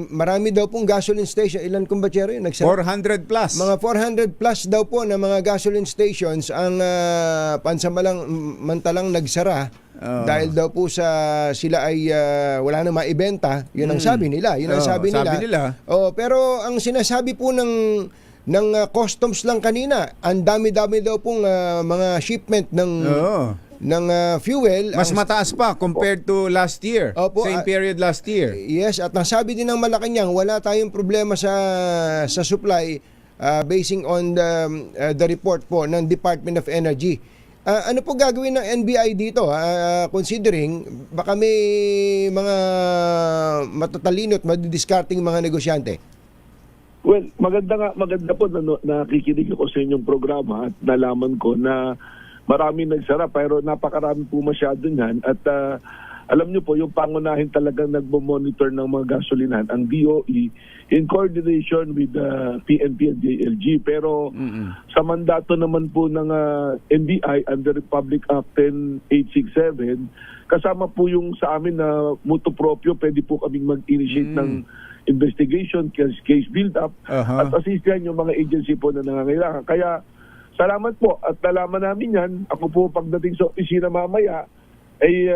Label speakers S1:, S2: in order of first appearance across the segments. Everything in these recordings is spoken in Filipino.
S1: marami daw pong gasoline station. Ilan kumbatsero yun?
S2: 400 plus.
S1: Mga 400 plus daw po na mga gasoline stations ang mantalang nagsara dahil daw po sila ay wala na maibenta. Yun ang sabi nila. Yun ang sabi nila. Pero ang sinasabi po ng customs lang kanina, ang dami-dami daw pong mga shipment ng fuel.
S2: Mas mataas pa compared to last year.
S1: Opo,
S2: same period last year.
S1: Yes, at nasabi din ng Malacanang, wala tayong problema sa supply basing on the report po ng Department of Energy. Ano po gagawin ng NBI dito? Considering baka may mga matatalino at madidiscarding mga negosyante.
S3: Well, maganda po na nakikinig ako sa inyong programa at nalaman ko na marami nagsara pero napakarami po masyado niyan at alam niyo po yung pangunahin talagang nagmo-monitor ng mga gasolinahan ang DOE in coordination with the PNP and JLG pero sa mandato naman po ng NBI under Republic Act 10867 kasama po yung sa amin na motu proprio pwede po kaming mag-initiate ng investigation, case build-up at assistan yung mga agency po na nangangailangan. Kaya salamat po at nalaman namin yan. Ako po pagdating sa opisina mamaya ay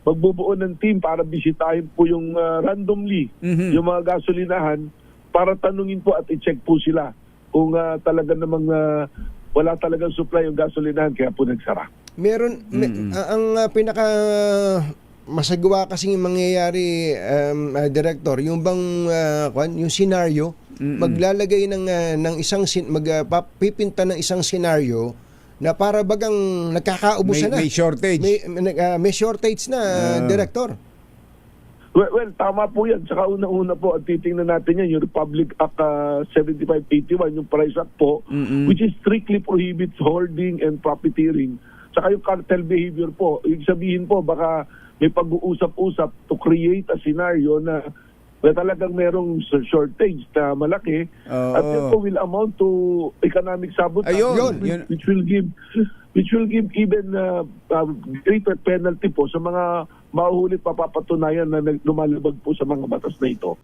S3: magbubuo ng team para bisitahin po yung randomly yung mga gasolinahan para tanungin po at i-check po sila kung talaga namang wala talagang supply yung gasolinahan kaya po nagsara.
S1: Meron ang pinaka masagawa kasing mangyayari director yung bang yung scenario maglalagay ng isang magpipinta ng isang scenario na para bagang nagkakaubusan
S2: may shortage.
S1: May shortage na director.
S3: Well, tama po yan. Saka una-una po, at titingnan natin yan, yung Republic Act 7581, yung Price Act po, which is strictly prohibits hoarding and profiteering. Saka yung cartel behavior po. Ibig sabihin po, baka may pag-uusap-usap to create a scenario na talagang merong shortage na malaki at yun po will amount to economic sabotage which will give even greater penalty po sa mga mahuhuli papapatunayan na lumalabag po sa mga batas na ito.